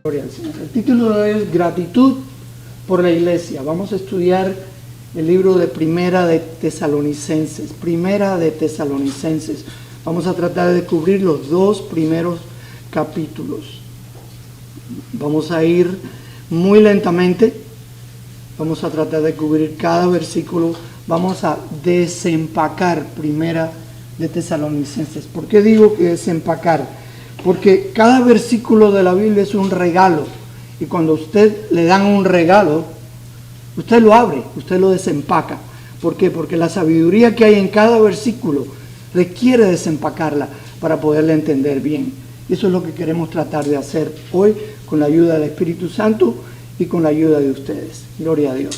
Gloria al Señor. El título es Gratitud por la Iglesia. Vamos a estudiar el libro de Primera de Tesalonicenses. Primera de Tesalonicenses. Vamos a tratar de cubrir los dos primeros capítulos. Vamos a ir muy lentamente. Vamos a tratar de cubrir cada versículo. Vamos a desempacar Primera de Tesalonicenses. ¿Por qué digo que desempacar? Porque cada versículo de la Biblia es un regalo. Y cuando a usted le dan un regalo, usted lo abre, usted lo desempaca. ¿Por qué? Porque la sabiduría que hay en cada versículo requiere desempacarla para poderla entender bien. Y eso es lo que queremos tratar de hacer hoy con la ayuda del Espíritu Santo y con la ayuda de ustedes. Gloria a Dios.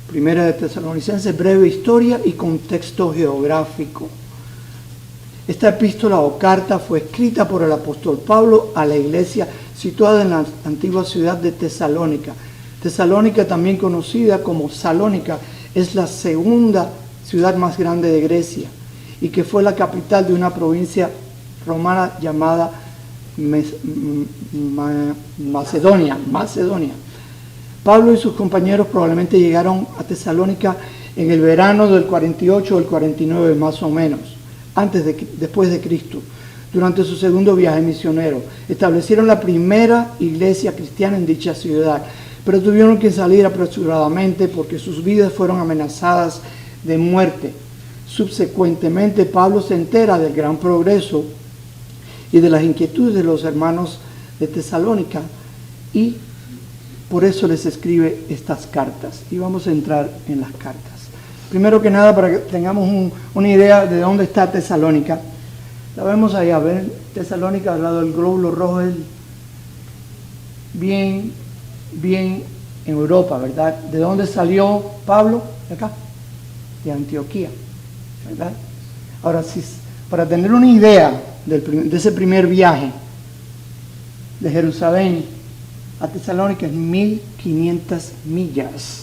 Primera de Tesalonicenses, breve historia y contexto geográfico. Esta epístola o carta fue escrita por el apóstol Pablo a la iglesia situada en la antigua ciudad de Tesalónica. Tesalónica, también conocida como Salónica, es la segunda ciudad más grande de Grecia y que fue la capital de una provincia romana llamada Macedonia. Pablo y sus compañeros probablemente llegaron a en el verano del 48 o el 49 más o menos, después de Cristo. Durante su segundo viaje misionero, establecieron la primera iglesia cristiana en dicha ciudad, pero tuvieron que salir apresuradamente porque sus vidas fueron amenazadas de muerte. Subsecuentemente, Pablo se entera del gran progreso y de las inquietudes de los hermanos de Tesalónica y por eso les escribe estas cartas. Y vamos a entrar en las cartas. Primero que nada, para que tengamos una idea de dónde está Tesalónica. La vemos allá, ven, Tesalónica al lado del glóbulo rojo es bien en Europa, ¿verdad? ¿De dónde salió Pablo? De acá, de Antioquía, ¿verdad? Ahora, para tener una idea de ese primer viaje de Jerusalén a Tesalónica es 1500 millas.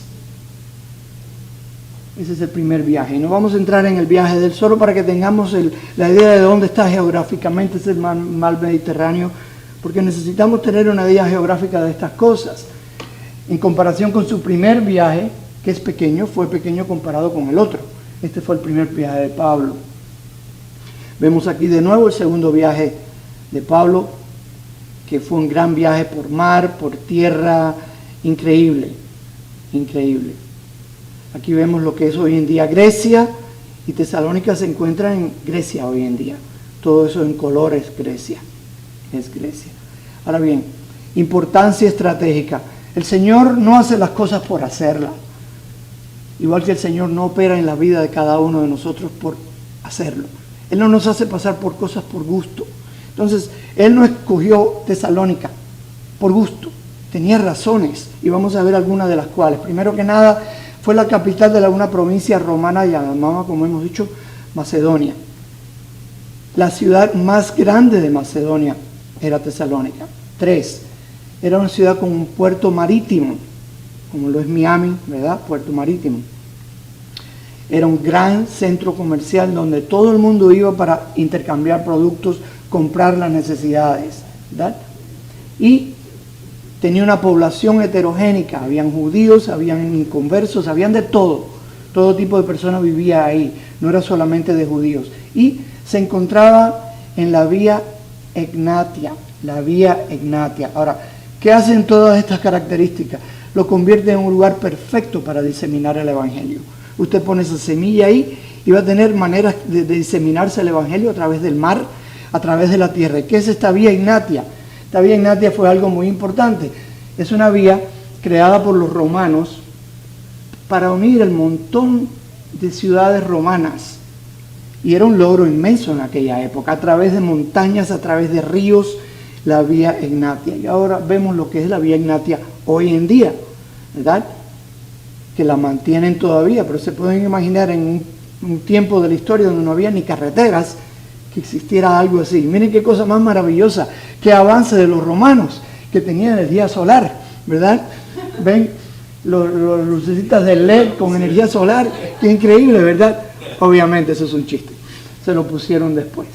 Ese es el primer viaje. Y no vamos a entrar en el viaje del solo para que tengamos la idea de dónde está geográficamente ese mar Mediterráneo, porque necesitamos tener una idea geográfica de estas cosas. En comparación con su primer viaje, que es pequeño, fue pequeño comparado con el otro. Este fue el primer viaje de Pablo. Vemos aquí de nuevo el segundo viaje de Pablo, que fue un gran viaje por mar, por tierra, increíble. Aquí vemos lo que es hoy en día Grecia, y Tesalónica se encuentra en Grecia hoy en día. Todo eso en color es Grecia. Ahora bien, importancia estratégica. El Señor no hace las cosas por hacerlas. Igual que el Señor no opera en la vida de cada uno de nosotros por hacerlo. Él no nos hace pasar por cosas por gusto. Entonces, Él no escogió Tesalónica por gusto. Tenía razones, y vamos a ver algunas de las cuales. Primero que nada, fue la capital de una provincia romana llamada, como hemos dicho, Macedonia. La ciudad más grande de Macedonia era Tesalónica. 3. Era una ciudad con un puerto marítimo, como lo es Miami, ¿verdad? Puerto marítimo. Era un gran centro comercial donde todo el mundo iba para intercambiar productos, comprar las necesidades, ¿verdad? Y tenía una población heterogénica, habían judíos, habían inconversos, habían de todo tipo de personas vivía ahí, no era solamente de judíos. Y se encontraba en la vía Egnatia. Ahora, ¿qué hacen todas estas características? Lo convierte en un lugar perfecto para diseminar el Evangelio. Usted pone esa semilla ahí y va a tener maneras de diseminarse el Evangelio a través del mar, a través de la tierra. ¿Qué es esta vía Egnatia? Esta vía Egnatia fue algo muy importante. Es una vía creada por los romanos para unir el montón de ciudades romanas. Y era un logro inmenso en aquella época. A través de montañas, a través de ríos, la vía Egnatia. Y ahora vemos lo que es la vía Egnatia hoy en día, ¿verdad? Que la mantienen todavía, pero se pueden imaginar en un tiempo de la historia donde no había ni carreteras, que existiera algo así. Miren qué cosa más maravillosa, qué avance de los romanos, que tenían energía solar, ¿verdad? Ven los lucecitas de LED con energía solar, qué increíble, ¿verdad? Obviamente eso es un chiste, se lo pusieron después.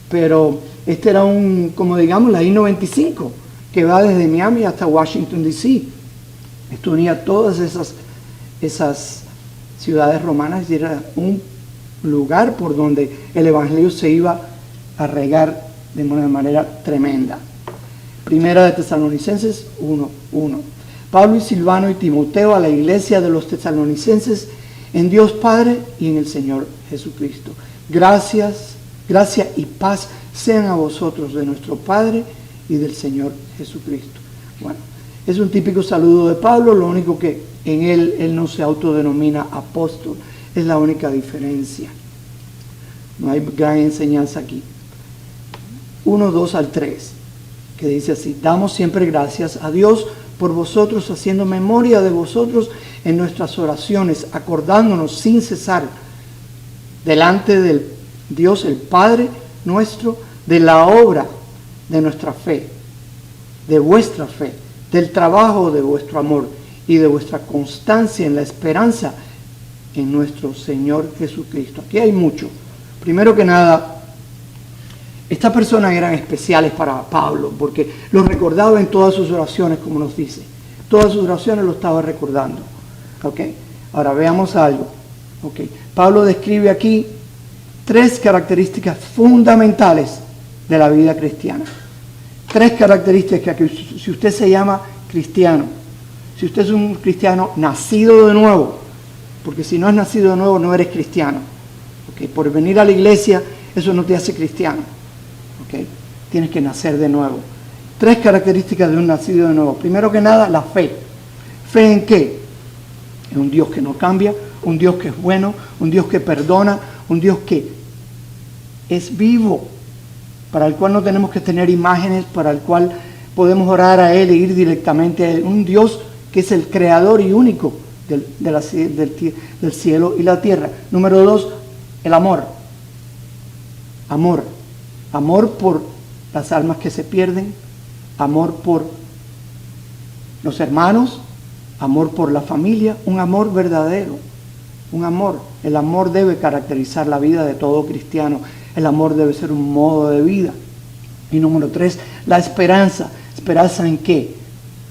Pero este era como digamos, la I-95, que va desde Miami hasta Washington, D.C. Esto unía todas esas ciudades romanas y era un lugar por donde el evangelio se iba a regar de una manera tremenda. Primera de Tesalonicenses 1:1. Pablo y Silvano y Timoteo a la iglesia de los tesalonicenses en Dios Padre y en el Señor Jesucristo. Gracia y paz sean a vosotros de nuestro Padre y del Señor Jesucristo. Bueno, es un típico saludo de Pablo, lo único que en él no se autodenomina apóstol, es la única diferencia. No hay gran enseñanza aquí. 1:2 al 3, que dice así: damos siempre gracias a Dios por vosotros, haciendo memoria de vosotros en nuestras oraciones, acordándonos sin cesar delante del Dios el Padre nuestro, de la obra de nuestra fe, de vuestra fe, del trabajo de vuestro amor y de vuestra constancia en la esperanza en nuestro Señor Jesucristo. Aquí hay mucho. Primero que nada, estas personas eran especiales para Pablo, porque los recordaba en todas sus oraciones, como nos dice. Todas sus oraciones lo estaba recordando. ¿Okay? Ahora veamos algo. ¿Okay? Pablo describe aquí 3 características fundamentales de la vida cristiana. 3 características que si usted se llama cristiano, si usted es un cristiano nacido de nuevo, porque si no es nacido de nuevo no eres cristiano. ¿Okay? Por venir a la iglesia, eso no te hace cristiano. ¿Okay? Tienes que nacer de nuevo. 3 características de un nacido de nuevo. Primero que nada, la fe. ¿Fe en qué? En un Dios que no cambia, un Dios que es bueno, un Dios que perdona, un Dios que es vivo, para el cual no tenemos que tener imágenes, para el cual podemos orar a Él e ir directamente a Él. Un Dios que es el creador y único del cielo y la tierra. Número 2, el amor. Amor. Amor por las almas que se pierden, amor por los hermanos, amor por la familia, un amor verdadero, un amor. El amor debe caracterizar la vida de todo cristiano, el amor debe ser un modo de vida. Y número 3, la esperanza. ¿Esperanza en qué?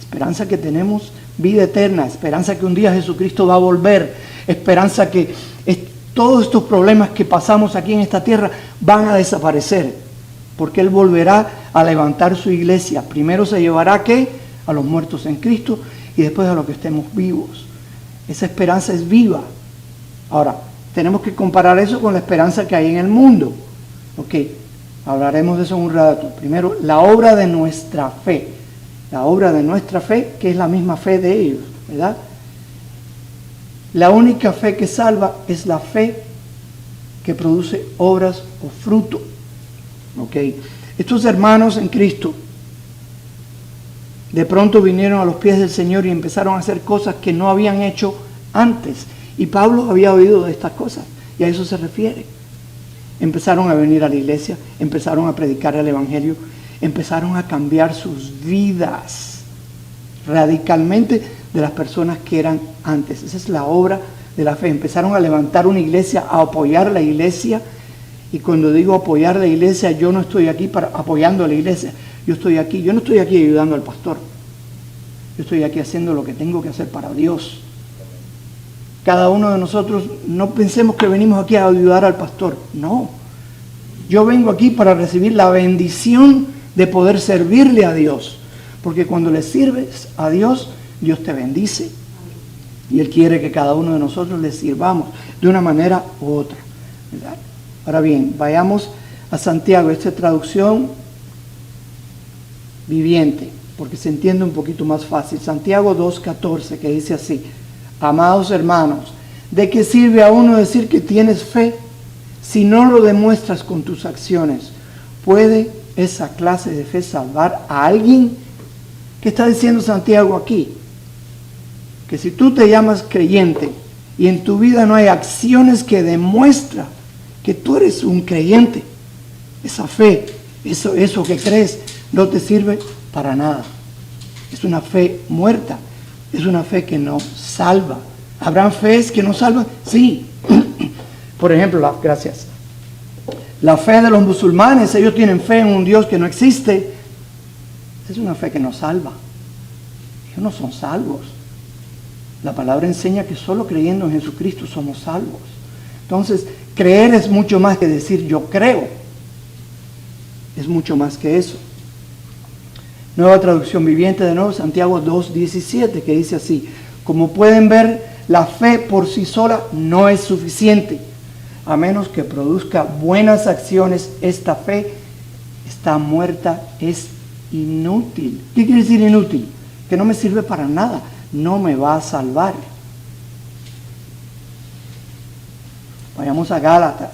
Esperanza que tenemos vida eterna, esperanza que un día Jesucristo va a volver, esperanza que todos estos problemas que pasamos aquí en esta tierra van a desaparecer, porque Él volverá a levantar su iglesia. Primero se llevará ¿a qué? A los muertos en Cristo y después a los que estemos vivos. Esa esperanza es viva. Ahora, tenemos que comparar eso con la esperanza que hay en el mundo. Ok, hablaremos de eso en un rato. Primero, la obra de nuestra fe. La obra de nuestra fe, que es la misma fe de ellos, ¿verdad? La única fe que salva es la fe que produce obras o fruto. ¿Ok? Estos hermanos en Cristo de pronto vinieron a los pies del Señor y empezaron a hacer cosas que no habían hecho antes. Y Pablo había oído de estas cosas y a eso se refiere. Empezaron a venir a la iglesia, empezaron a predicar el evangelio, empezaron a cambiar sus vidas radicalmente de las personas que eran antes. Esa es la obra de la fe. Empezaron a levantar una iglesia, a apoyar la iglesia. Y cuando digo apoyar la iglesia, yo no estoy aquí apoyando a la iglesia. Yo no estoy aquí ayudando al pastor. Yo estoy aquí haciendo lo que tengo que hacer para Dios. Cada uno de nosotros no pensemos que venimos aquí a ayudar al pastor. No. Yo vengo aquí para recibir la bendición de poder servirle a Dios. Porque cuando le sirves a Dios, Dios te bendice. Y Él quiere que cada uno de nosotros le sirvamos de una manera u otra, ¿verdad? Ahora bien, vayamos a Santiago. Esta traducción viviente, porque se entiende un poquito más fácil. Santiago 2:14, que dice así: amados hermanos, ¿de qué sirve a uno decir que tienes fe si no lo demuestras con tus acciones? ¿Puede esa clase de fe salvar a alguien? ¿Qué está diciendo Santiago aquí? Que si tú te llamas creyente y en tu vida no hay acciones que demuestran que tú eres un creyente, esa fe, eso que crees, no te sirve para nada. Es una fe muerta, es una fe que no salva. ¿Habrán fees que no salvan? Sí. Por ejemplo, gracias. La fe de los musulmanes, ellos tienen fe en un Dios que no existe. Es una fe que no salva. Ellos no son salvos. La palabra enseña que solo creyendo en Jesucristo somos salvos. Entonces, creer es mucho más que decir yo creo. Es mucho más que eso. Nueva traducción viviente de nuevo, Santiago 2:17, que dice así: como pueden ver, la fe por sí sola no es suficiente. A menos que produzca buenas acciones, esta fe está muerta, es inútil. ¿Qué quiere decir inútil? Que no me sirve para nada, no me va a salvar. Vayamos a Gálatas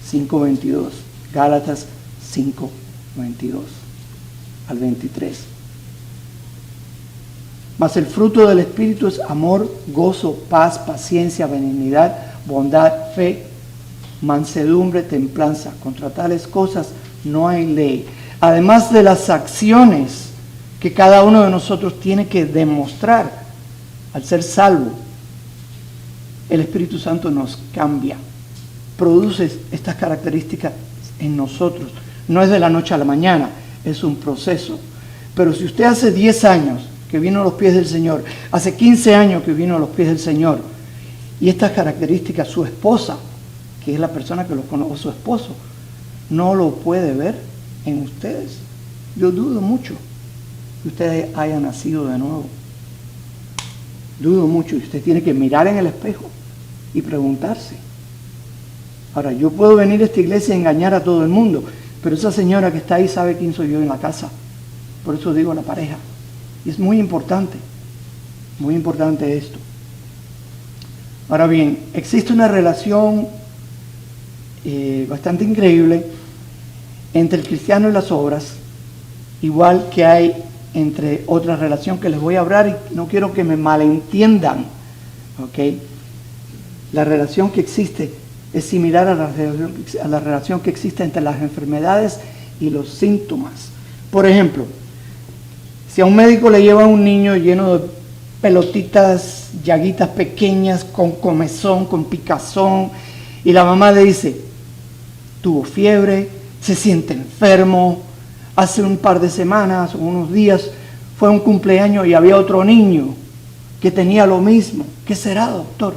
5:22. Gálatas 5:22 al 23. Mas el fruto del Espíritu es amor, gozo, paz, paciencia, benignidad, bondad, fe, mansedumbre, templanza. Contra tales cosas no hay ley. Además de las acciones que cada uno de nosotros tiene que demostrar al ser salvo, el Espíritu Santo nos cambia, produce estas características en nosotros. No es de la noche a la mañana, es un proceso. Pero si usted hace 10 años que vino a los pies del Señor, hace 15 años que vino a los pies del Señor, y estas características su esposa, que es la persona que lo conoce, su esposo, no lo puede ver en ustedes, yo dudo mucho que usted haya nacido de nuevo. Dudo mucho, y usted tiene que mirar en el espejo y preguntarse. Ahora, yo puedo venir a esta iglesia y engañar a todo el mundo, pero esa señora que está ahí sabe quién soy yo en la casa. Por eso digo la pareja. Y es muy importante esto. Ahora bien, existe una relación bastante increíble entre el cristiano y las obras, igual que hay entre otra relación que les voy a hablar, y no quiero que me malentiendan, ¿ok? La relación que existe es similar a la relación que existe entre las enfermedades y los síntomas. Por ejemplo, si a un médico le lleva a un niño lleno de pelotitas, llaguitas pequeñas, con comezón, con picazón, y la mamá le dice, tuvo fiebre, se siente enfermo, hace un par de semanas o unos días fue un cumpleaños y había otro niño que tenía lo mismo. ¿Qué será, doctor?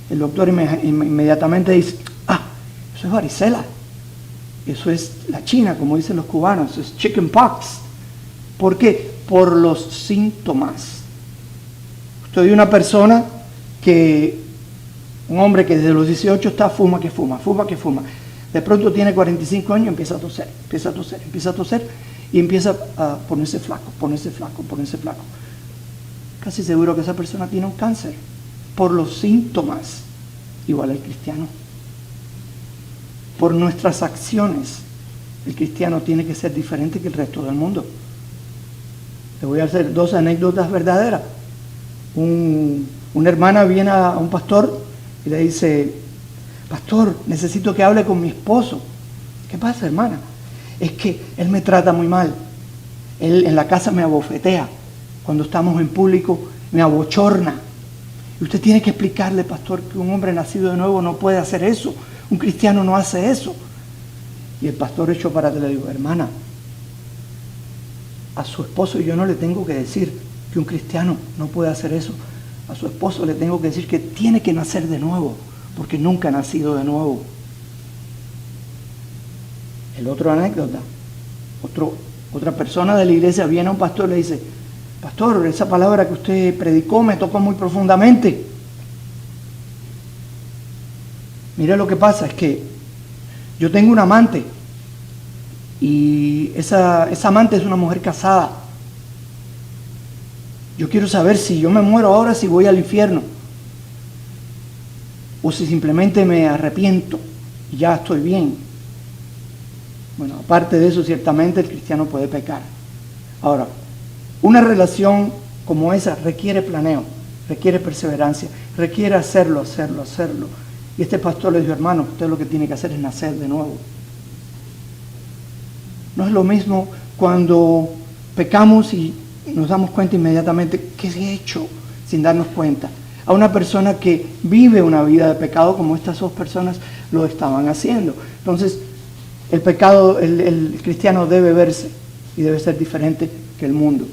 El doctor inmediatamente dice, eso es varicela, eso es la china, como dicen los cubanos, eso es chickenpox. ¿Por qué? Por los síntomas. Estoy una persona un hombre que desde los 18 está fuma que fuma. De pronto tiene 45 años y empieza a toser, y empieza a ponerse flaco. Casi seguro que esa persona tiene un cáncer por los síntomas. Igual el cristiano. Por nuestras acciones, el cristiano tiene que ser diferente que el resto del mundo. Le voy a hacer 2 anécdotas verdaderas. Una hermana viene a un pastor y le dice, pastor, necesito que hable con mi esposo. ¿Qué pasa, hermana? Es que él me trata muy mal. Él en la casa me abofetea. Cuando estamos en público me abochorna. Y usted tiene que explicarle, pastor, que un hombre nacido de nuevo no puede hacer eso. Un cristiano no hace eso. Y el pastor echó para atrás y le dijo, hermana, a su esposo yo no le tengo que decir que un cristiano no puede hacer eso. A su esposo le tengo que decir que tiene que nacer de nuevo, porque nunca ha nacido de nuevo. El otro anécdota, otra persona de la iglesia viene a un pastor y le dice, pastor, esa palabra que usted predicó me tocó muy profundamente. Mire, lo que pasa es que yo tengo un amante y esa amante es una mujer casada. Yo quiero saber si yo me muero ahora, si voy al infierno, o si simplemente me arrepiento y ya estoy bien. Bueno, aparte de eso, ciertamente el cristiano puede pecar. Ahora, una relación como esa requiere planeo, requiere perseverancia, requiere hacerlo. Y este pastor le dijo, hermano, usted lo que tiene que hacer es nacer de nuevo. No es lo mismo cuando pecamos y nos damos cuenta inmediatamente qué he hecho sin darnos cuenta. a una persona que vive una vida de pecado como estas dos personas lo estaban haciendo. Entonces, el pecado, el cristiano debe verse y debe ser diferente que el mundo.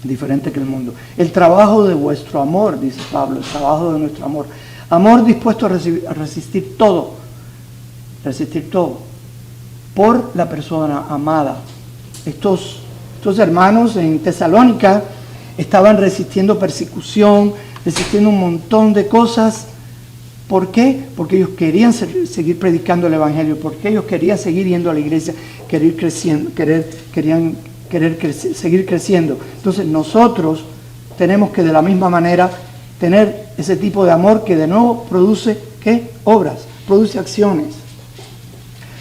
Diferente que el mundo. El trabajo de vuestro amor, dice Pablo, el trabajo de nuestro amor. Amor dispuesto a resistir todo por la persona amada. Estos hermanos en Tesalónica estaban resistiendo persecución, resistiendo un montón de cosas. ¿Por qué? Porque ellos querían seguir predicando el Evangelio, porque ellos querían seguir yendo a la iglesia, querían seguir creciendo. Entonces nosotros tenemos que de la misma manera tener ese tipo de amor que de nuevo produce, ¿qué? Obras, produce acciones.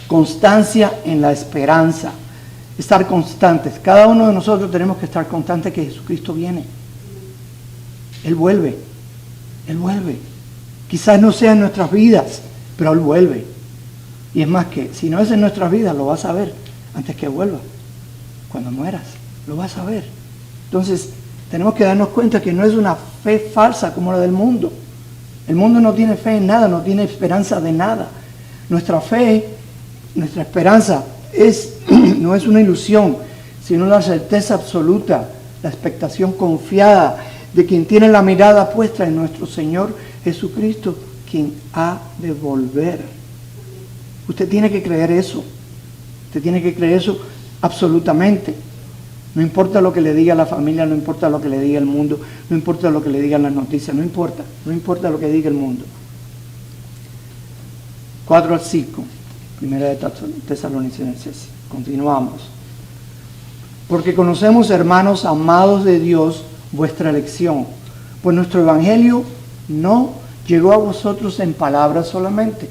Constancia en la esperanza. Estar constantes. Cada uno de nosotros tenemos que estar constantes que Jesucristo viene. Él vuelve. Él vuelve. Quizás no sea en nuestras vidas, pero Él vuelve. Y es más que, si no es en nuestras vidas, lo vas a ver antes que vuelva. Cuando mueras, lo vas a ver. Entonces, tenemos que darnos cuenta que no es una fe falsa como la del mundo. El mundo no tiene fe en nada, no tiene esperanza de nada. Nuestra fe, nuestra esperanza no es una ilusión, sino la certeza absoluta, la expectación confiada de quien tiene la mirada puesta en nuestro Señor Jesucristo, quien ha de volver. Usted tiene que creer eso. Usted tiene que creer eso absolutamente. No importa lo que le diga la familia, no importa lo que le diga el mundo, no importa lo que le digan las noticias, no importa lo que diga el mundo. 4 al 5, primera de Tesalonicenses. Continuamos. Porque conocemos, hermanos amados de Dios, vuestra elección, pues nuestro evangelio no llegó a vosotros en palabras solamente,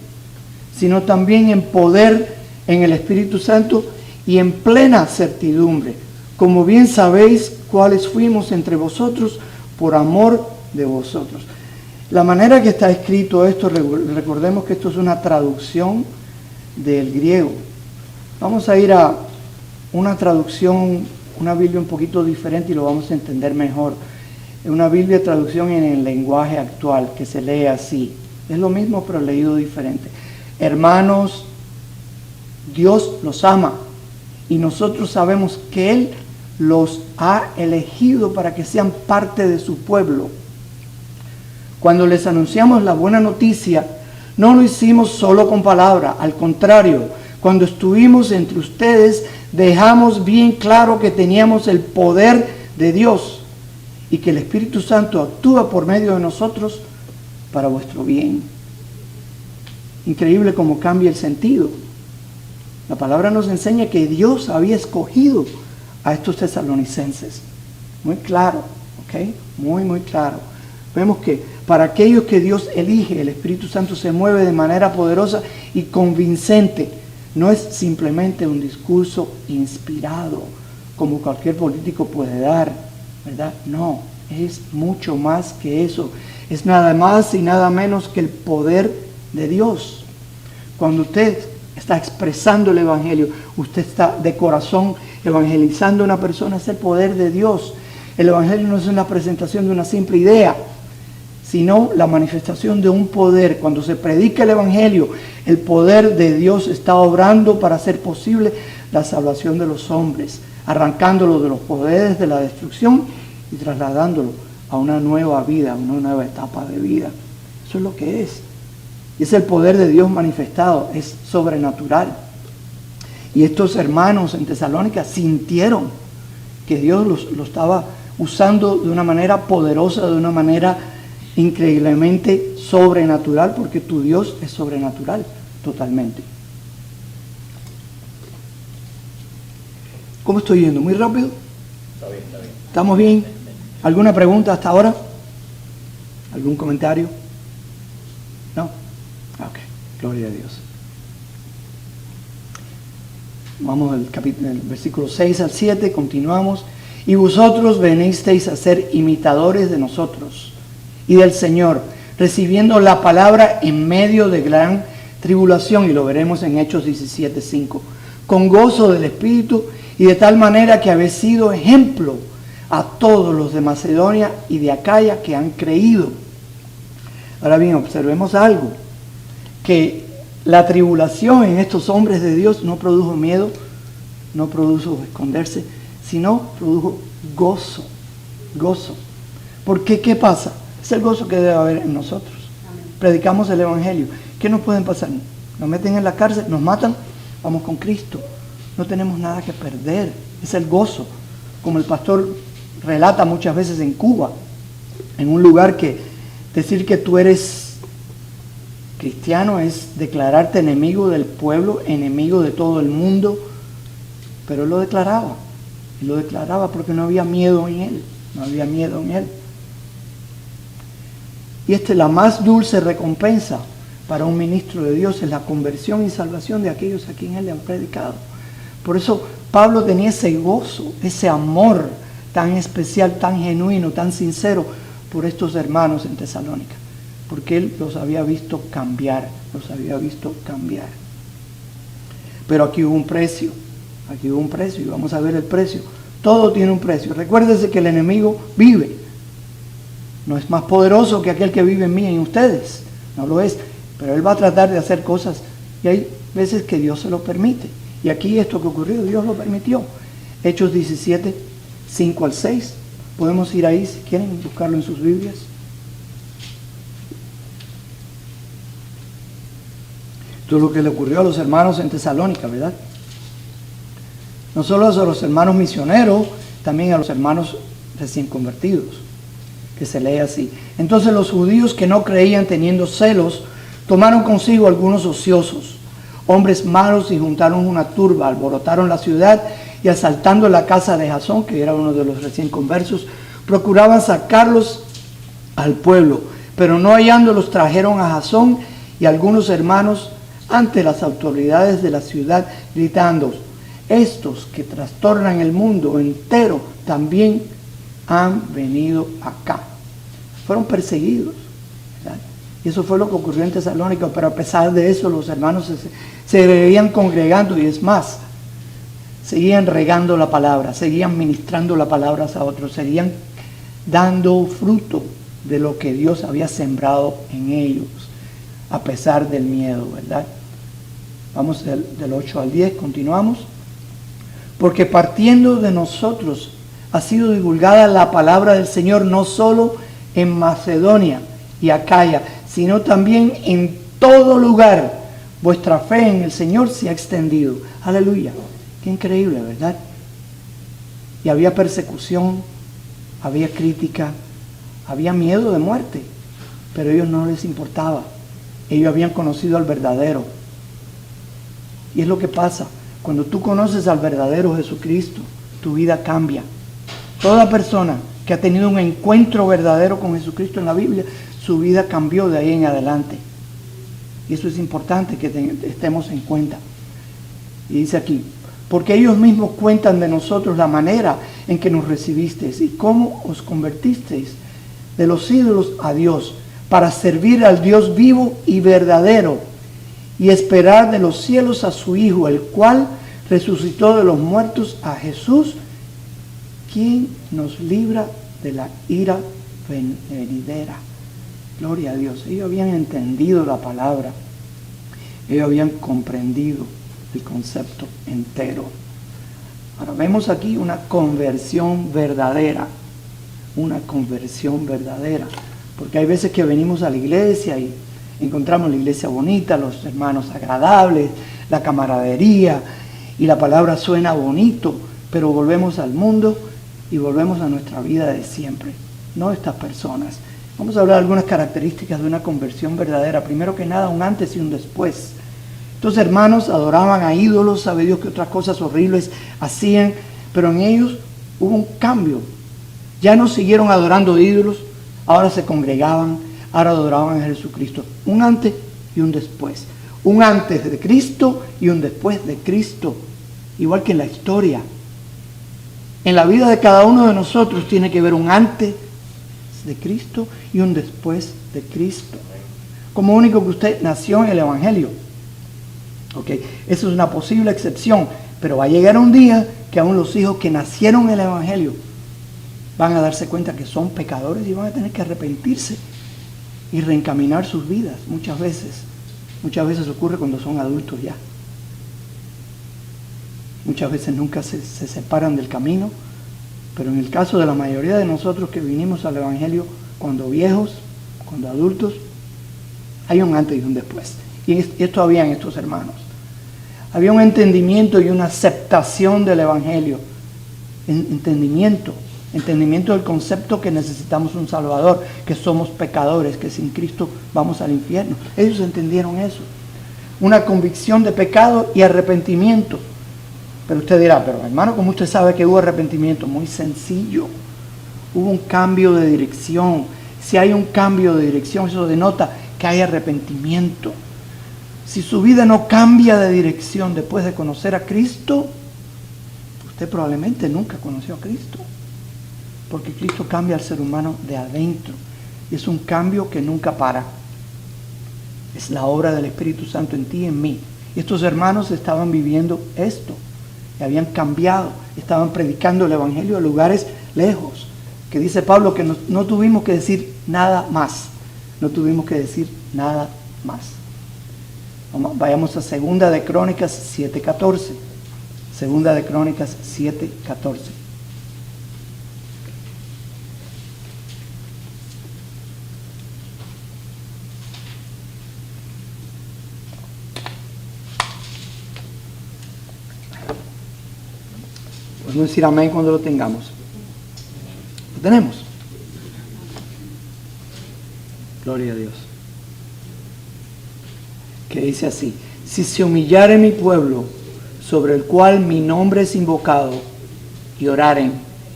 sino también en poder, en el Espíritu Santo y en plena certidumbre, como bien sabéis cuáles fuimos entre vosotros por amor de vosotros. La manera que está escrito esto, recordemos que esto es una traducción del griego. Vamos a ir a una traducción, una Biblia un poquito diferente y lo vamos a entender mejor. Una Biblia traducción en el lenguaje actual, que se lee así. Es lo mismo pero leído diferente. Hermanos, Dios los ama y nosotros sabemos que Él los ha elegido para que sean parte de su pueblo. Cuando les anunciamos la buena noticia, no lo hicimos solo con palabra, al contrario, cuando estuvimos entre ustedes, dejamos bien claro que teníamos el poder de Dios y que el Espíritu Santo actúa por medio de nosotros para vuestro bien. Increíble cómo cambia el sentido. La palabra nos enseña que Dios había escogido a estos tesalonicenses. Muy claro, ¿ok? Muy claro. Vemos que para aquellos que Dios elige, el Espíritu Santo se mueve de manera poderosa y convincente. No es simplemente un discurso inspirado, como cualquier político puede dar, ¿verdad? No, es mucho más que eso. Es nada más y nada menos que el poder de Dios. Cuando usted está expresando el Evangelio, usted está de corazón evangelizando a una persona, es el poder de Dios. El Evangelio no es una presentación de una simple idea, sino la manifestación de un poder. Cuando se predica el Evangelio, el poder de Dios está obrando para hacer posible la salvación de los hombres, arrancándolo de los poderes de la destrucción y trasladándolo a una nueva vida, a una nueva etapa de vida. Eso es lo que es. Y es el poder de Dios manifestado, es sobrenatural. Y estos hermanos en Tesalónica sintieron que Dios lo estaba usando de una manera poderosa, de una manera increíblemente sobrenatural, porque tu Dios es sobrenatural totalmente. ¿Cómo estoy yendo? ¿Muy rápido? Está bien. ¿Estamos bien? ¿Alguna pregunta hasta ahora? ¿Algún comentario? ¿No? Ok, gloria a Dios. Vamos al versículo 6 al 7, continuamos. Y vosotros venisteis a ser imitadores de nosotros y del Señor, recibiendo la palabra en medio de gran tribulación, y lo veremos en Hechos 17:5, con gozo del Espíritu, y de tal manera que habéis sido ejemplo a todos los de Macedonia y de Acaya que han creído. Ahora bien, observemos algo, que la tribulación en estos hombres de Dios no produjo miedo, no produjo esconderse, sino produjo gozo, gozo. ¿Por qué? ¿Qué pasa? Es el gozo que debe haber en nosotros. Predicamos el Evangelio. ¿Qué nos pueden pasar? Nos meten en la cárcel, nos matan, vamos con Cristo. No tenemos nada que perder. Es el gozo. Como el pastor relata muchas veces en Cuba, en un lugar que decir que tú eres cristiano es declararte enemigo del pueblo, enemigo de todo el mundo. Pero él lo declaraba. Y lo declaraba porque no había miedo en él. No había miedo en él. Y la más dulce recompensa para un ministro de Dios es la conversión y salvación de aquellos a quienes él le han predicado. Por eso Pablo tenía ese gozo, ese amor tan especial, tan genuino, tan sincero por estos hermanos en Tesalónica. Porque él los había visto cambiar, los había visto cambiar. Pero aquí hubo un precio y vamos a ver el precio. Todo tiene un precio. Recuérdese que el enemigo vive. No es más poderoso que aquel que vive en mí y en ustedes. No lo es. Pero él va a tratar de hacer cosas. Y hay veces que Dios se lo permite. Y aquí esto que ocurrió, Dios lo permitió. Hechos 17, 5 al 6. Podemos ir ahí si quieren buscarlo en sus Biblias. Esto es lo que le ocurrió a los hermanos en Tesalónica, ¿verdad? No solo a los hermanos misioneros, también a los hermanos recién convertidos. Que se lee así. Entonces los judíos que no creían, teniendo celos, tomaron consigo algunos ociosos, hombres malos, y juntaron una turba, alborotaron la ciudad y asaltando la casa de Jasón, que era uno de los recién conversos, procuraban sacarlos al pueblo, pero no hallándolos trajeron a Jasón y algunos hermanos ante las autoridades de la ciudad, gritando: estos que trastornan el mundo entero también han venido acá. Fueron perseguidos, ¿verdad? Y eso fue lo que ocurrió en Tesalónica, pero a pesar de eso los hermanos se veían congregando, y es más, seguían regando la palabra, seguían ministrando la palabra a otros, seguían dando fruto de lo que Dios había sembrado en ellos, a pesar del miedo, ¿verdad? Vamos del 8 al 10, continuamos. Porque partiendo de nosotros ha sido divulgada la palabra del Señor no solo en Macedonia y Acaya, sino también en todo lugar. Vuestra fe en el Señor se ha extendido. Aleluya. Qué increíble, ¿verdad? Y había persecución, había crítica, había miedo de muerte, pero a ellos no les importaba. Ellos habían conocido al verdadero. Y es lo que pasa. Cuando tú conoces al verdadero Jesucristo, tu vida cambia. Toda persona que ha tenido un encuentro verdadero con Jesucristo en la Biblia, su vida cambió de ahí en adelante. Y eso es importante que estemos en cuenta. Y dice aquí: porque ellos mismos cuentan de nosotros la manera en que nos recibisteis y cómo os convertisteis de los ídolos a Dios, para servir al Dios vivo y verdadero, y esperar de los cielos a su Hijo, el cual resucitó de los muertos, a Jesús, quien nos libra de la ira venidera. Gloria a Dios. Ellos habían entendido la palabra. Ellos habían comprendido el concepto entero. Ahora vemos aquí una conversión verdadera. Una conversión verdadera. Porque hay veces que venimos a la iglesia y encontramos la iglesia bonita, los hermanos agradables, la camaradería, y la palabra suena bonito, pero volvemos al mundo y volvemos a nuestra vida de siempre. No estas personas. Vamos a hablar de algunas características de una conversión verdadera. Primero que nada, un antes y un después. Estos hermanos adoraban a ídolos, sabe Dios que otras cosas horribles hacían, pero en ellos hubo un cambio. Ya no siguieron adorando ídolos, ahora se congregaban, ahora adoraban a Jesucristo. Un antes y un después. Un antes de Cristo y un después de Cristo. Igual que en la historia. En la vida de cada uno de nosotros tiene que haber un antes de Cristo y un después de Cristo. Como único que usted nació en el Evangelio. Okay. Eso es una posible excepción, pero va a llegar un día que aún los hijos que nacieron en el Evangelio van a darse cuenta que son pecadores y van a tener que arrepentirse y reencaminar sus vidas muchas veces. Muchas veces ocurre cuando son adultos ya. Muchas veces nunca se separan del camino, pero en el caso de la mayoría de nosotros que vinimos al Evangelio cuando viejos, cuando adultos, hay un antes y un después. Y esto había en estos hermanos. Había un entendimiento y una aceptación del Evangelio. Entendimiento del concepto que necesitamos un Salvador, que somos pecadores, que sin Cristo vamos al infierno. Ellos entendieron eso. Una convicción de pecado y arrepentimiento. Pero usted dirá, pero hermano, ¿cómo usted sabe que hubo arrepentimiento? Muy sencillo. Hubo un cambio de dirección. Si hay un cambio de dirección, eso denota que hay arrepentimiento. Si su vida no cambia de dirección después de conocer a Cristo, usted probablemente nunca conoció a Cristo. Porque Cristo cambia al ser humano de adentro. Y es un cambio que nunca para. Es la obra del Espíritu Santo en ti y en mí. Y estos hermanos estaban viviendo esto. Y habían cambiado. Estaban predicando el Evangelio a lugares lejos. Que dice Pablo que no tuvimos que decir nada más. No tuvimos que decir nada más. Vayamos a 2 de Crónicas 7:14. 2 de Crónicas 7:14. Podemos decir amén cuando lo tengamos. Lo tenemos. Gloria a Dios. Que dice así: si se humillare mi pueblo, sobre el cual mi nombre es invocado, y oraren,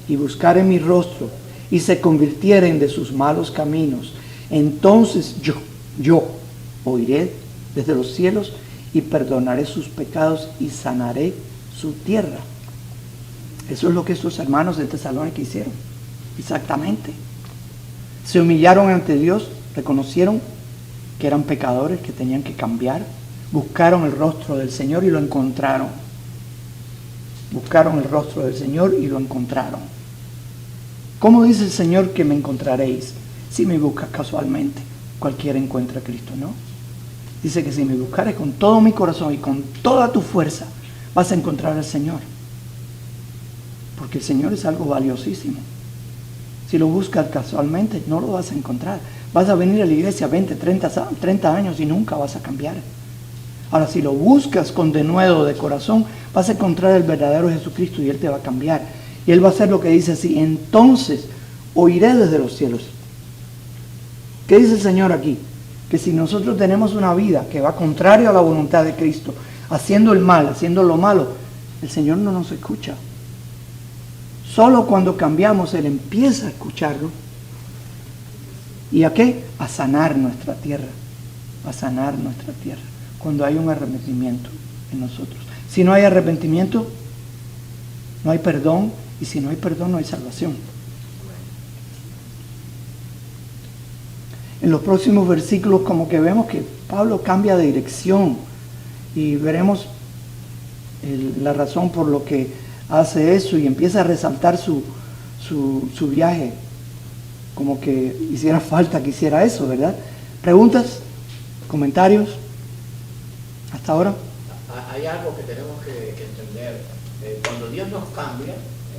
y buscaren mi rostro, y se convirtieren de sus malos caminos, entonces yo oiré desde los cielos, y perdonaré sus pecados, y sanaré su tierra. Eso es lo que estos hermanos de Tesalónica hicieron. Exactamente. Se humillaron ante Dios, reconocieron que eran pecadores, que tenían que cambiar, buscaron el rostro del Señor y lo encontraron. Buscaron el rostro del Señor y lo encontraron. ¿Cómo dice el Señor que me encontraréis? Si me buscas casualmente, cualquiera encuentra a Cristo, ¿no? Dice que si me buscares con todo mi corazón y con toda tu fuerza, vas a encontrar al Señor. Porque el Señor es algo valiosísimo. Si lo buscas casualmente, no lo vas a encontrar. Vas a venir a la iglesia 20, 30 años y nunca vas a cambiar. Ahora, si lo buscas con denuedo de corazón, vas a encontrar el verdadero Jesucristo y Él te va a cambiar. Y Él va a hacer lo que dice así: entonces oiré desde los cielos. ¿Qué dice el Señor aquí? Que si nosotros tenemos una vida que va contrario a la voluntad de Cristo, haciendo el mal, haciendo lo malo, el Señor no nos escucha. Solo cuando cambiamos, Él empieza a escucharlo. ¿Y a qué? A sanar nuestra tierra. A sanar nuestra tierra. Cuando hay un arrepentimiento en nosotros. Si no hay arrepentimiento, no hay perdón. Y si no hay perdón, no hay salvación. En los próximos versículos, como que vemos que Pablo cambia de dirección. Y veremos la razón por lo que hace eso, y empieza a resaltar su viaje, como que hiciera falta que hiciera eso, ¿verdad? ¿Preguntas? ¿Comentarios? ¿Hasta ahora? Hay algo que tenemos que entender. Cuando Dios nos cambia,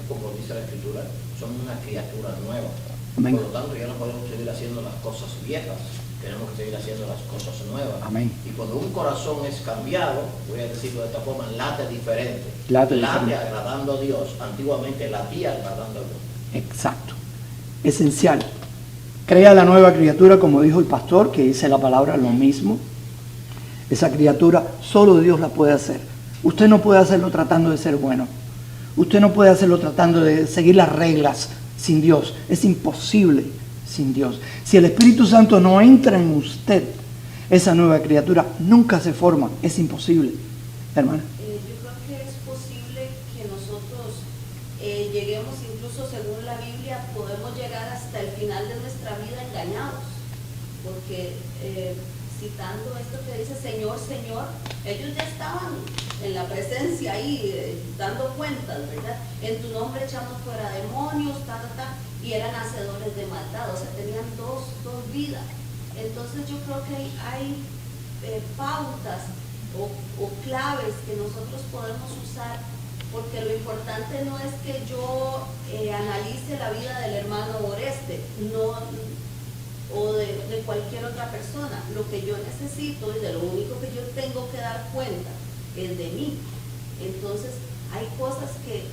como dice la Escritura, somos una criatura nueva. Amén. Por lo tanto, ya no podemos seguir haciendo las cosas viejas, tenemos que seguir haciendo las cosas nuevas. Amén. Y cuando un corazón es cambiado, voy a decirlo de esta forma, late diferente. Late agradando a Dios. Antiguamente latía agradando a Dios. Exacto. Esencial. Crea la nueva criatura, como dijo el pastor, que dice la palabra lo mismo. Esa criatura solo Dios la puede hacer. Usted no puede hacerlo tratando de ser bueno. Usted no puede hacerlo tratando de seguir las reglas sin Dios. Es imposible sin Dios. Si el Espíritu Santo no entra en usted, esa nueva criatura nunca se forma. Es imposible, hermana. Yo creo que es posible que nosotros lleguemos, incluso según la Biblia, podemos llegar hasta el final de nuestra vida engañados. Porque citando esto que dice Señor, Señor, ellos ya estaban en la presencia ahí, dando cuentas, ¿verdad? En tu nombre echamos fuera demonios, y eran hacedores de maldad, o sea, tenían dos vidas. Entonces yo creo que hay pautas o claves que nosotros podemos usar, porque lo importante no es que yo analice la vida del hermano Oreste, no, o de cualquier otra persona. Lo que yo necesito y de lo único que yo tengo que dar cuenta es de mí. Entonces hay cosas que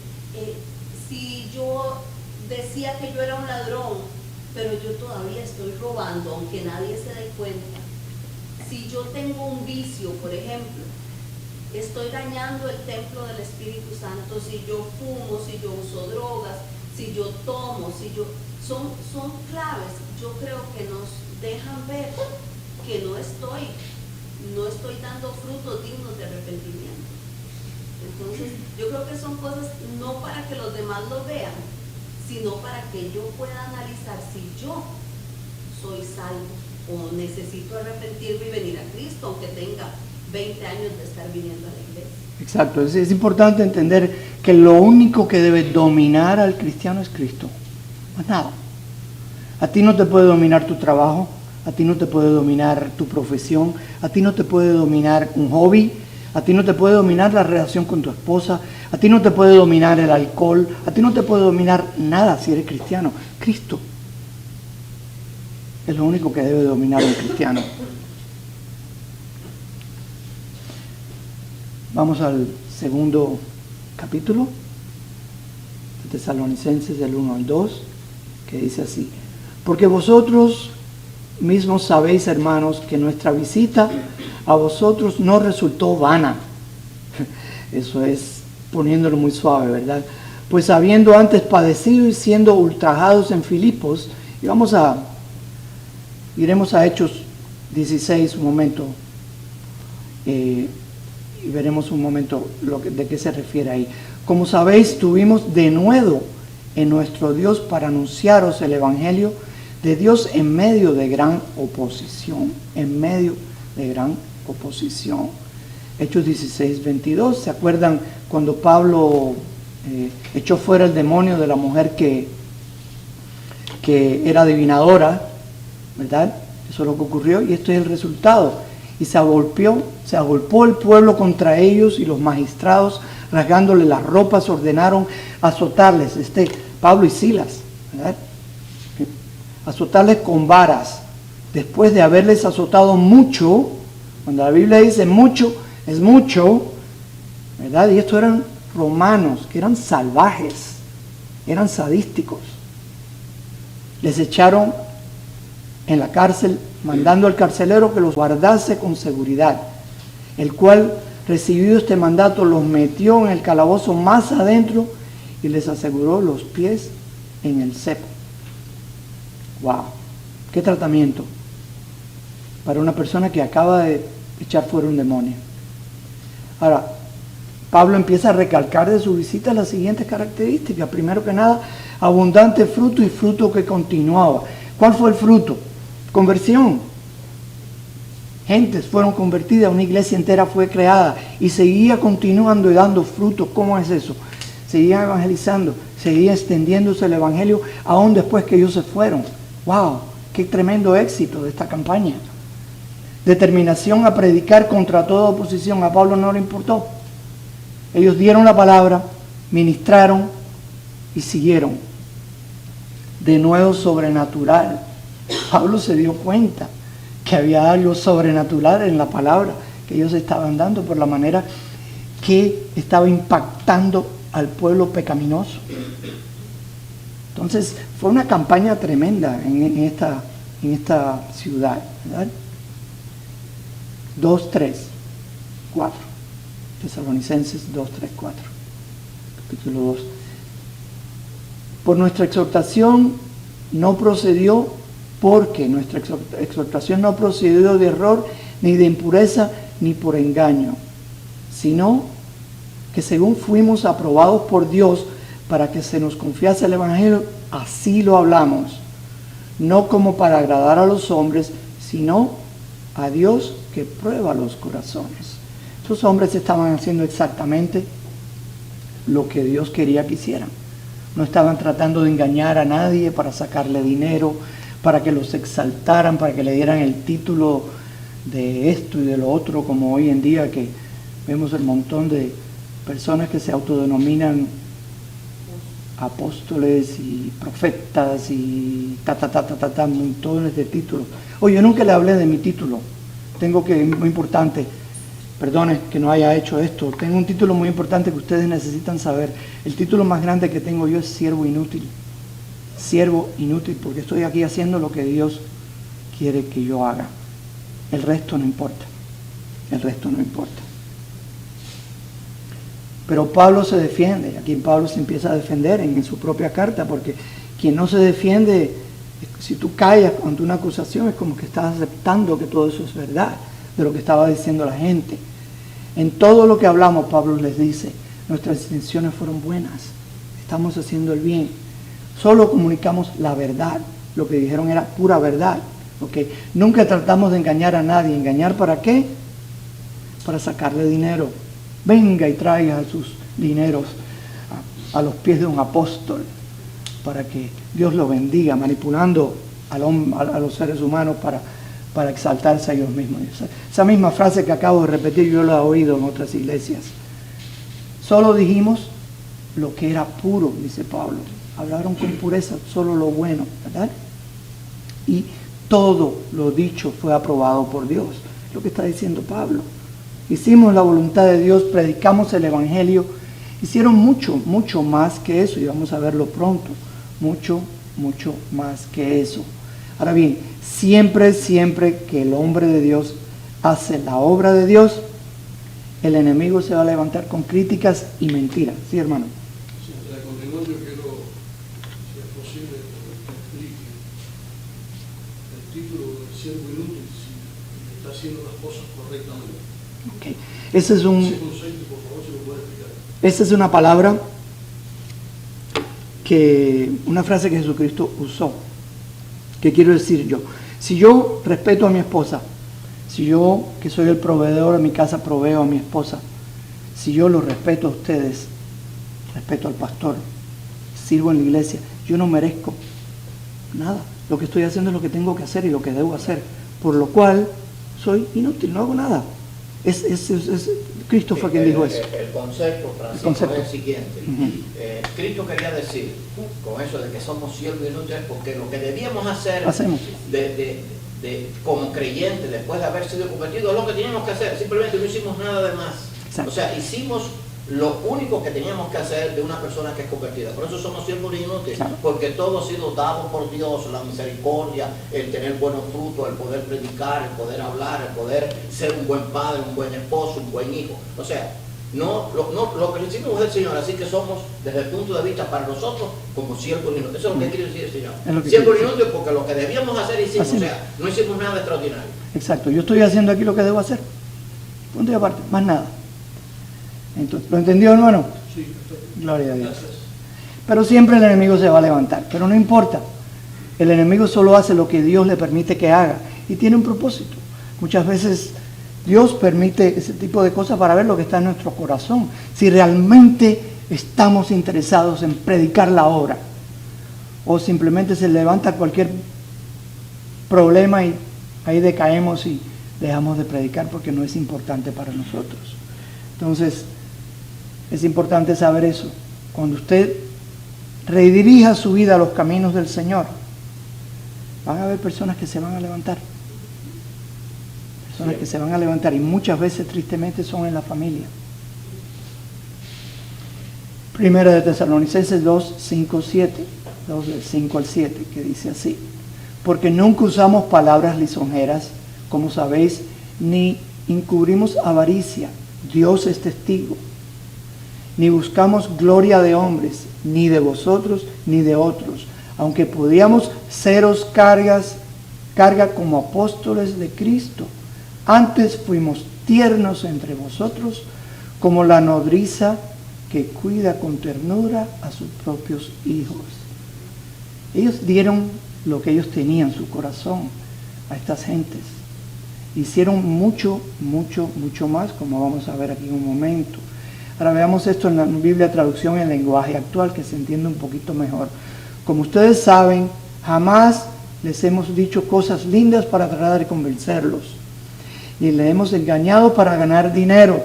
si yo decía que yo era un ladrón, pero yo todavía estoy robando, aunque nadie se dé cuenta. Si yo tengo un vicio, por ejemplo, estoy dañando el templo del Espíritu Santo. Si yo fumo, si yo uso drogas, si yo tomo, son claves. Yo creo que nos dejan ver que no estoy dando frutos dignos de arrepentimiento. Entonces, yo creo que son cosas no para que los demás lo vean, sino para que yo pueda analizar si yo soy salvo o necesito arrepentirme y venir a Cristo, aunque tenga 20 años de estar viniendo a la iglesia. Exacto, es importante entender que lo único que debe dominar al cristiano es Cristo, más nada. A ti no te puede dominar tu trabajo, a ti no te puede dominar tu profesión, a ti no te puede dominar un hobby, a ti no te puede dominar la relación con tu esposa, a ti no te puede dominar el alcohol, a ti no te puede dominar nada si eres cristiano. Cristo es lo único que debe dominar a un cristiano. Vamos al segundo capítulo de Tesalonicenses, del 1 al 2, que dice así: porque vosotros mismos sabéis, hermanos, que nuestra visita a vosotros no resultó vana. Eso es poniéndolo muy suave, ¿verdad? Pues habiendo antes padecido y siendo ultrajados en Filipos, y iremos a Hechos 16 un momento, y veremos un momento de qué se refiere ahí. Como sabéis, tuvimos denuedo en nuestro Dios para anunciaros el Evangelio de Dios en medio de gran oposición, en medio de gran oposición. Hechos 16, 22, ¿se acuerdan cuando Pablo echó fuera el demonio de la mujer que era adivinadora, ¿verdad? Eso es lo que ocurrió y esto es el resultado. Y se agolpó el pueblo contra ellos y los magistrados, rasgándole las ropas, ordenaron azotarles, Pablo y Silas, ¿verdad? Azotarles con varas, después de haberles azotado mucho. Cuando la Biblia dice mucho, es mucho, ¿verdad? Y estos eran romanos, que eran salvajes, eran sadísticos. Les echaron en la cárcel, mandando al carcelero que los guardase con seguridad, el cual, recibido este mandato, los metió en el calabozo más adentro y les aseguró los pies en el cepo. ¡Wow! ¡Qué tratamiento para una persona que acaba de echar fuera un demonio! Ahora, Pablo empieza a recalcar de su visita las siguientes características. Primero que nada, abundante fruto y fruto que continuaba. ¿Cuál fue el fruto? Conversión. Gentes fueron convertidas, una iglesia entera fue creada y seguía continuando y dando fruto. ¿Cómo es eso? Seguía evangelizando, seguía extendiéndose el evangelio aún después que ellos se fueron. ¡Wow! ¡Qué tremendo éxito de esta campaña! Determinación a predicar contra toda oposición. A Pablo no le importó. Ellos dieron la palabra, ministraron y siguieron. De nuevo, sobrenatural. Pablo se dio cuenta que había algo sobrenatural en la palabra que ellos estaban dando por la manera que estaba impactando al pueblo pecaminoso. Entonces, fue una campaña tremenda en esta ciudad, ¿verdad? 2, 3, 4. Tesalonicenses 2, 3, 4. Capítulo 2. Por nuestra exhortación no procedió, porque nuestra exhortación no procedió de error, ni de impureza, ni por engaño, sino que según fuimos aprobados por Dios para que se nos confiase el Evangelio, así lo hablamos, no como para agradar a los hombres, sino a Dios que prueba los corazones. Esos hombres estaban haciendo exactamente lo que Dios quería que hicieran. No estaban tratando de engañar a nadie para sacarle dinero, para que los exaltaran, para que le dieran el título de esto y de lo otro, como hoy en día que vemos el montón de personas que se autodenominan apóstoles y profetas y montones de títulos. Oye, yo nunca le hablé de mi título. Muy importante, perdone que no haya hecho esto, tengo un título muy importante que ustedes necesitan saber. El título más grande que tengo yo es siervo inútil. Siervo inútil, porque estoy aquí haciendo lo que Dios quiere que yo haga. El resto no importa. El resto no importa. Pero Pablo se defiende. Aquí Pablo se empieza a defender en su propia carta, porque quien no se defiende, si tú callas ante una acusación, es como que estás aceptando que todo eso es verdad, de lo que estaba diciendo la gente. En todo lo que hablamos, Pablo les dice, nuestras intenciones fueron buenas. Estamos haciendo el bien. Solo comunicamos la verdad. Lo que dijeron era pura verdad. ¿Okay? Nunca tratamos de engañar a nadie. ¿Engañar para qué? Para sacarle dinero. Venga y traiga sus dineros a los pies de un apóstol para que Dios lo bendiga, manipulando a los seres humanos para exaltarse a ellos mismos. Esa misma frase que acabo de repetir yo la he oído en otras iglesias. Solo dijimos lo que era puro, dice Pablo. Hablaron con pureza, solo lo bueno, ¿verdad? Y todo lo dicho fue aprobado por Dios. Es lo que está diciendo Pablo. Hicimos la voluntad de Dios, predicamos el Evangelio. Hicieron mucho más que eso, y vamos a verlo pronto. Mucho más que eso. Ahora bien, siempre que el hombre de Dios hace la obra de Dios, el enemigo se va a levantar con críticas y mentiras. ¿Sí, hermano? Sí, a continuación yo quiero, si es posible, que explique el título del siervo inútil, si está haciendo las cosas correctamente. Okay. Ese es un concepto, por favor, si lo puede explicar. Esa es una palabra una frase que Jesucristo usó. ¿Qué quiero decir yo? Si yo respeto a mi esposa, si yo, que soy el proveedor de mi casa, proveo a mi esposa, si yo lo respeto a ustedes, respeto al pastor, sirvo en la iglesia, yo no merezco nada. Lo que estoy haciendo es lo que tengo que hacer y lo que debo hacer, por lo cual soy inútil, no hago nada. Cristo fue quien dijo eso. El concepto, Francisco, es el siguiente. Cristo quería decir, con eso de que somos siervos inútiles, porque lo que debíamos hacer como creyentes, después de haber sido convertidos, es lo que teníamos que hacer. Simplemente no hicimos nada de más. Exacto. O sea, hicimos lo único que teníamos que hacer de una persona que es convertida. Por eso somos siervos inútiles, claro. Porque todo ha sido dado por Dios, la misericordia, el tener buenos frutos, el poder predicar, el poder hablar, el poder ser un buen padre, un buen esposo, un buen hijo. O sea, lo que decimos del Señor, así que somos, desde el punto de vista para nosotros, como siervos inútiles. Eso es lo que quiere decir el Señor. Siervos inútiles porque lo que debíamos hacer hicimos, así. O sea, no hicimos nada extraordinario. Exacto, yo estoy haciendo aquí lo que debo hacer. Punto y aparte, más nada. Entonces, ¿lo entendió, hermano? Sí. Gloria a Dios. Pero siempre el enemigo se va a levantar, pero no importa. El enemigo solo hace lo que Dios le permite que haga y tiene un propósito. Muchas veces Dios permite ese tipo de cosas para ver lo que está en nuestro corazón. Si realmente estamos interesados en predicar la obra, o simplemente se levanta cualquier problema y ahí decaemos y dejamos de predicar porque no es importante para nosotros. Entonces, es importante saber eso. Cuando usted redirija su vida a los caminos del Señor, van a haber personas que se van a levantar. Personas que se van a levantar, y muchas veces, tristemente, son en la familia. Primera de Tesalonicenses 2, 5, 7. 2 del 5 al 7, que dice así: porque nunca usamos palabras lisonjeras, como sabéis, ni encubrimos avaricia, Dios es testigo, ni buscamos gloria de hombres, ni de vosotros, ni de otros, aunque podíamos seros carga como apóstoles de Cristo. Antes fuimos tiernos entre vosotros, como la nodriza que cuida con ternura a sus propios hijos. Ellos dieron lo que ellos tenían en su corazón a estas gentes. Hicieron mucho más, como vamos a ver aquí en un momento. Ahora veamos esto en la Biblia traducción en lenguaje actual, que se entiende un poquito mejor. Como ustedes saben, jamás les hemos dicho cosas lindas para tratar de convencerlos. Y les hemos engañado para ganar dinero,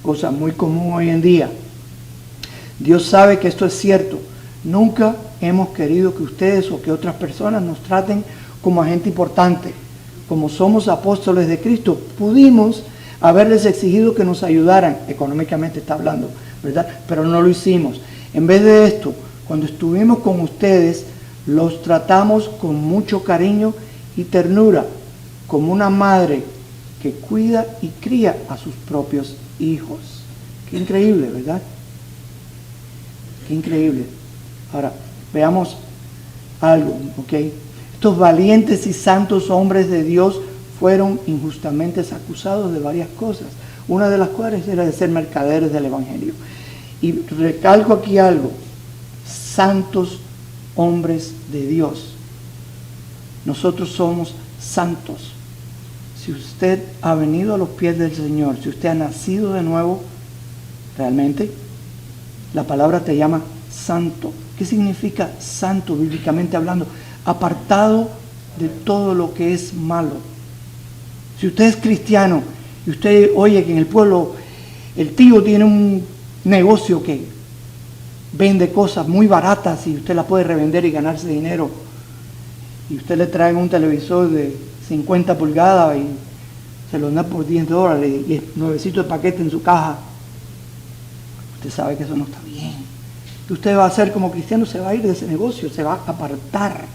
cosa muy común hoy en día. Dios sabe que esto es cierto. Nunca hemos querido que ustedes o que otras personas nos traten como agente importante. Como somos apóstoles de Cristo, pudimos haberles exigido que nos ayudaran, económicamente está hablando, ¿verdad? Pero no lo hicimos. En vez de esto, cuando estuvimos con ustedes, los tratamos con mucho cariño y ternura, como una madre que cuida y cría a sus propios hijos. Qué increíble, ¿verdad? Qué increíble. Ahora, veamos algo, ¿ok? Estos valientes y santos hombres de Dios fueron injustamente acusados de varias cosas, una de las cuales era de ser mercaderes del Evangelio. Y recalco aquí algo, santos hombres de Dios. Nosotros somos santos. Si usted ha venido a los pies del Señor, si usted ha nacido de nuevo, realmente, la palabra te llama santo. ¿Qué significa santo bíblicamente hablando? Apartado de todo lo que es malo. Si usted es cristiano y usted oye que en el pueblo el tío tiene un negocio que vende cosas muy baratas y usted las puede revender y ganarse dinero, y usted le trae un televisor de 50 pulgadas y se lo da por $10 y es nuevecito de paquete en su caja, usted sabe que eso no está bien. ¿Qué usted va a hacer como cristiano? Se va a ir de ese negocio, se va a apartar.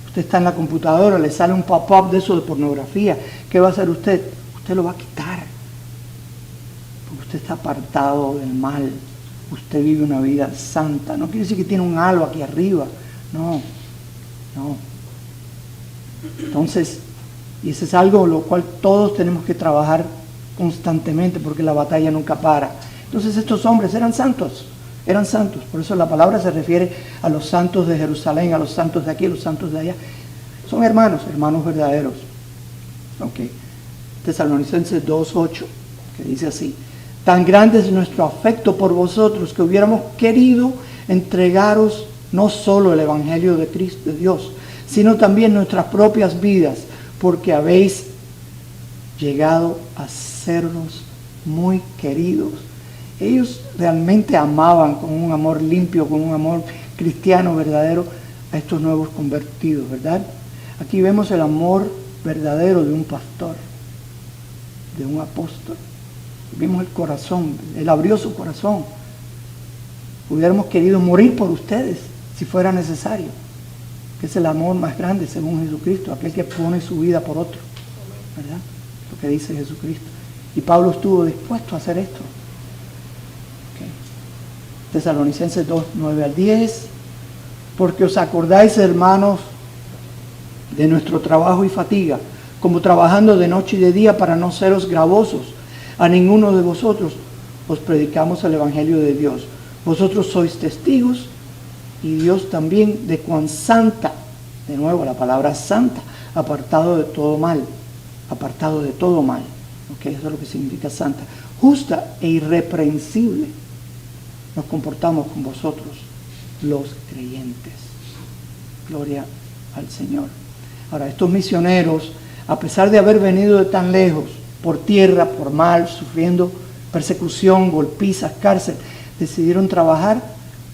Usted está en la computadora, le sale un pop-up de eso de pornografía. ¿Qué va a hacer usted? Usted lo va a quitar. Porque usted está apartado del mal. Usted vive una vida santa. No quiere decir que tiene un halo aquí arriba. No. Entonces, y eso es algo lo cual todos tenemos que trabajar constantemente porque la batalla nunca para. Entonces estos hombres eran santos. Por eso la palabra se refiere a los santos de Jerusalén, a los santos de aquí, a los santos de allá. Son hermanos verdaderos. Ok. Tesalonicenses 2:8, que dice así: tan grande es nuestro afecto por vosotros que hubiéramos querido entregaros no solo el Evangelio de Cristo, de Dios, sino también nuestras propias vidas, porque habéis llegado a sernos muy queridos. Ellos realmente amaban con un amor limpio, con un amor cristiano verdadero a estos nuevos convertidos, ¿verdad? Aquí vemos el amor verdadero de un pastor, de un apóstol. Vimos el corazón, él abrió su corazón. Hubiéramos querido morir por ustedes si fuera necesario, que es el amor más grande según Jesucristo, aquel que pone su vida por otro, ¿verdad? Lo que dice Jesucristo. Y Pablo estuvo dispuesto a hacer esto. Tesalonicenses 2:9-10, porque os acordáis, hermanos, de nuestro trabajo y fatiga, como trabajando de noche y de día para no seros gravosos a ninguno de vosotros, os predicamos el Evangelio de Dios. Vosotros sois testigos y Dios también de cuán santa, de nuevo la palabra santa, apartado de todo mal, ¿okay? Eso es lo que significa santa, justa e irreprensible. Nos comportamos con vosotros, los creyentes. Gloria al Señor. Ahora, estos misioneros, a pesar de haber venido de tan lejos, por tierra, por mar, sufriendo persecución, golpizas, cárcel, decidieron trabajar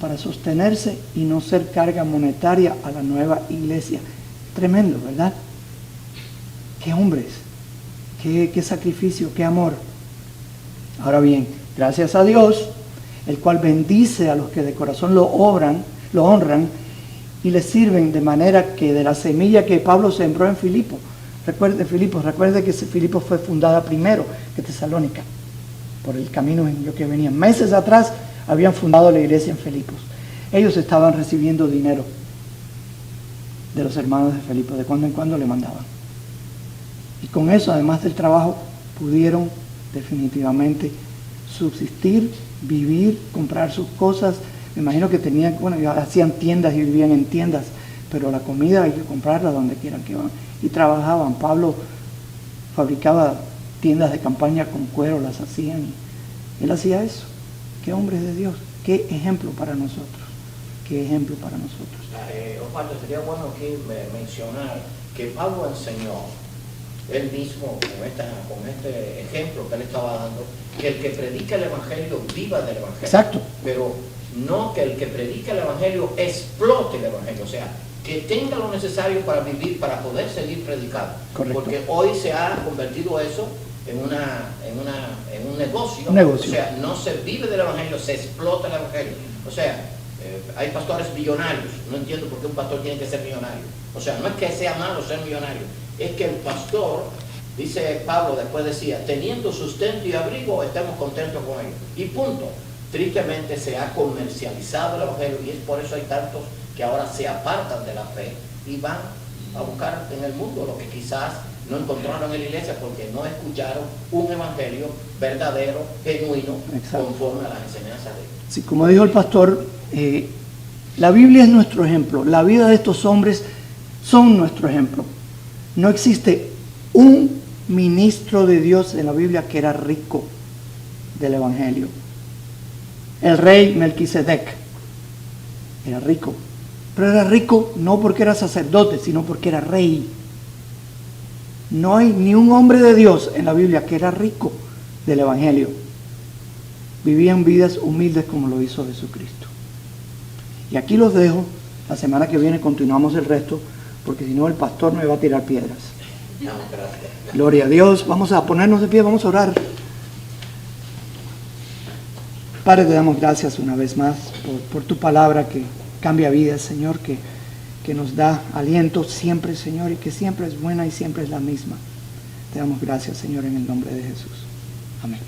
para sostenerse y no ser carga monetaria a la nueva iglesia. Tremendo, ¿verdad? Qué hombres, qué sacrificio, qué amor. Ahora bien, gracias a Dios, el cual bendice a los que de corazón lo honran y le sirven, de manera que de la semilla que Pablo sembró en Filipos, recuerde que Filipos fue fundada primero que Tesalónica, por el camino en lo que venían. Meses atrás habían fundado la iglesia en Filipos. Ellos estaban recibiendo dinero de los hermanos de Filipos, de cuando en cuando le mandaban. Y con eso, además del trabajo, pudieron definitivamente subsistir, vivir, comprar sus cosas. Me imagino que tenían, hacían tiendas y vivían en tiendas, pero la comida hay que comprarla donde quieran que van. Y trabajaban. Pablo fabricaba tiendas de campaña con cuero, las hacían. Él hacía eso. Qué hombres de Dios, qué ejemplo para nosotros. qué ejemplo para nosotros. Osvaldo, sería bueno aquí mencionar que Pablo enseñó, él mismo, con este ejemplo que él estaba dando, que el que predica el Evangelio viva del Evangelio. Exacto. Pero no que el que predica el Evangelio explote el Evangelio, o sea, que tenga lo necesario para vivir, para poder seguir predicando. Correcto. Porque hoy se ha convertido eso en un negocio. negocio. O sea, no se vive del Evangelio, se explota el Evangelio. O sea, hay pastores millonarios. No entiendo por qué un pastor tiene que ser millonario. O sea, no es que sea malo ser millonario, es que el pastor, dice Pablo, después decía, teniendo sustento y abrigo, estemos contentos con ello. Y punto. Tristemente se ha comercializado el Evangelio y es por eso hay tantos que ahora se apartan de la fe y van a buscar en el mundo lo que quizás no encontraron en la iglesia porque no escucharon un Evangelio verdadero, genuino, exacto, conforme a las enseñanzas de Dios. Sí, como dijo el pastor, la Biblia es nuestro ejemplo. La vida de estos hombres son nuestro ejemplo. No existe un ministro de Dios en la Biblia que era rico del Evangelio. El rey Melquisedec era rico, pero era rico no porque era sacerdote, sino porque era rey. No hay ni un hombre de Dios en la Biblia que era rico del Evangelio. Vivían vidas humildes como lo hizo Jesucristo. Y aquí los dejo. La semana que viene continuamos el resto, porque si no el pastor me va a tirar piedras. No, gracias. Gloria a Dios. Vamos a ponernos de pie, vamos a orar. Padre, te damos gracias una vez más por tu palabra que cambia vidas, Señor, que nos da aliento siempre, Señor, y que siempre es buena y siempre es la misma. Te damos gracias, Señor, en el nombre de Jesús. Amén.